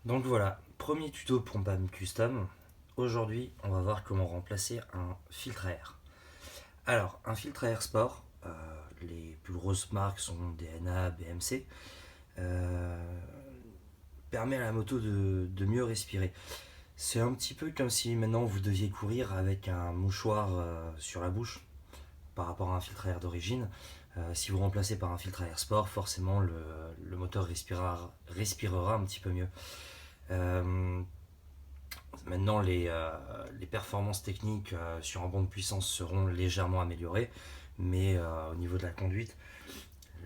Donc voilà, premier tuto pour BAM Custom. Aujourd'hui, on va voir comment remplacer un filtre à air. Alors, un filtre à air sport, les plus grosses marques sont DNA, BMC, euh, permet à la moto de mieux respirer. C'est un petit peu comme si maintenant vous deviez courir avec un mouchoir sur la bouche par rapport à un filtre à air d'origine. Si vous remplacez par un filtre à air sport, forcément le moteur respirera un petit peu mieux. Euh, Maintenant, les performances techniques sur un banc de puissance seront légèrement améliorées, mais au niveau de la conduite,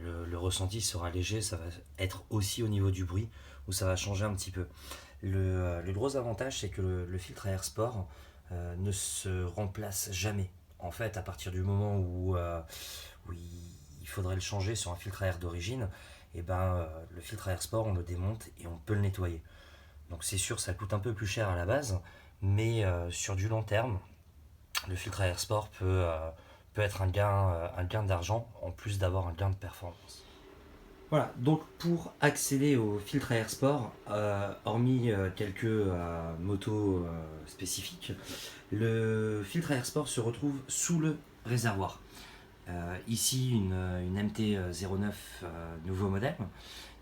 le ressenti sera léger. Ça va être aussi au niveau du bruit, où ça va changer un petit peu. Le gros avantage, c'est que le filtre à air sport ne se remplace jamais. En fait, à partir du moment où il faudrait le changer sur un filtre à air d'origine, et le filtre à air sport, on le démonte et on peut le nettoyer. Donc c'est sûr, ça coûte un peu plus cher à la base, mais sur du long terme, le filtre à air sport peut être un gain d'argent en plus d'avoir un gain de performance. Voilà, donc pour accéder au filtre à air sport, hormis quelques motos spécifiques, le filtre à air sport se retrouve sous le réservoir. Ici, une MT-09 nouveau modèle.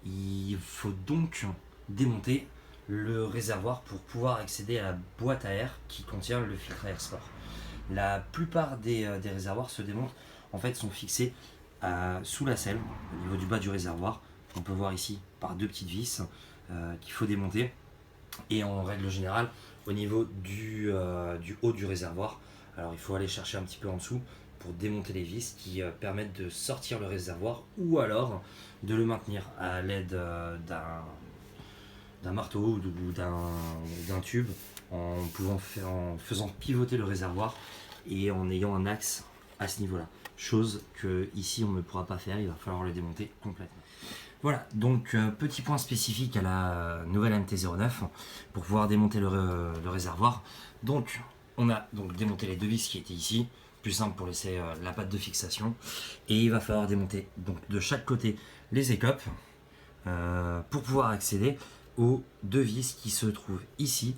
Il faut donc démonter le réservoir pour pouvoir accéder à la boîte à air qui contient le filtre à air sport. La plupart des réservoirs se démontent, en fait, sont fixés sous la selle, au niveau du bas du réservoir. On peut voir ici par deux petites vis qu'il faut démonter. Et en règle générale, au niveau du haut du réservoir, alors il faut aller chercher un petit peu en dessous pour démonter les vis qui permettent de sortir le réservoir ou alors de le maintenir à l'aide d'un marteau ou d'un tube en faisant pivoter le réservoir et en ayant un axe à ce niveau-là. Chose que ici on ne pourra pas faire, il va falloir le démonter complètement. Voilà, donc petit point spécifique à la nouvelle MT-09 pour pouvoir démonter le réservoir. Donc on a donc démonté les deux vis qui étaient ici, plus simple pour laisser la patte de fixation. Et il va falloir démonter donc de chaque côté les écopes pour pouvoir accéder aux deux vis qui se trouvent ici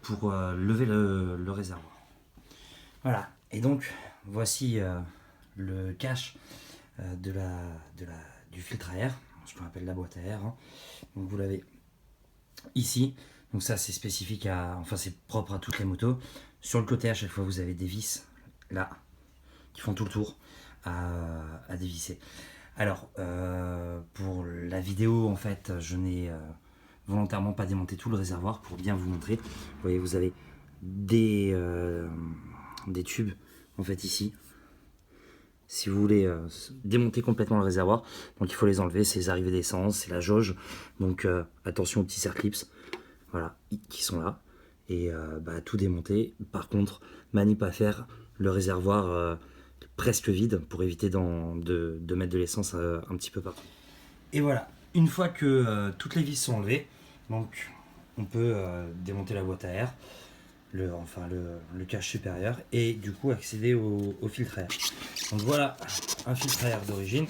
pour lever le réservoir. Voilà, et donc voici le cache de du filtre à air, ce qu'on appelle la boîte à air. Hein. Donc vous l'avez ici. Donc ça c'est spécifique enfin c'est propre à toutes les motos. Sur le côté à chaque fois vous avez des vis là qui font tout le tour à dévisser. Alors pour la vidéo en fait je n'ai volontairement pas démonté tout le réservoir pour bien vous montrer. Vous voyez vous avez des tubes en fait ici si vous voulez démonter complètement le réservoir. Donc il faut les enlever, c'est les arrivées d'essence, c'est la jauge. Donc attention aux petits circlips, voilà, qui sont là. Et tout démonter. Par contre, manip à faire le réservoir presque vide pour éviter de mettre de l'essence un petit peu partout. Et voilà, une fois que toutes les vis sont enlevées, donc on peut démonter la boîte à air, le cache supérieur, et du coup accéder au filtre à air. Donc voilà un filtre à air d'origine.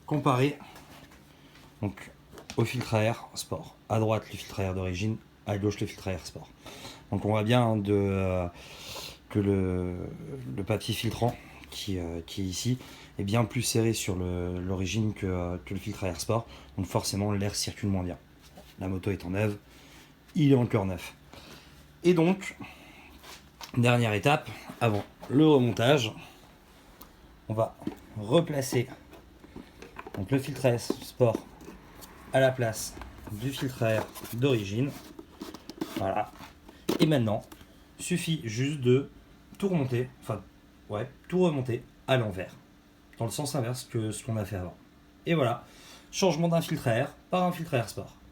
Comparé donc, au filtre à air sport. À droite le filtre à air d'origine, à gauche le filtre à air sport. Donc on voit bien hein, que le papier filtrant qui est ici est bien plus serré sur l'origine que le filtre à air sport. Donc forcément l'air circule moins bien. La moto étant neuve, il est encore neuf. Et donc, dernière étape, avant le remontage, on va replacer donc, le filtre à air sport à la place du filtre à air d'origine. Voilà. Et maintenant, suffit juste de tout remonter, tout remonter à l'envers, dans le sens inverse que ce qu'on a fait avant. Et voilà, changement d'un filtre à air par un filtre à air sport.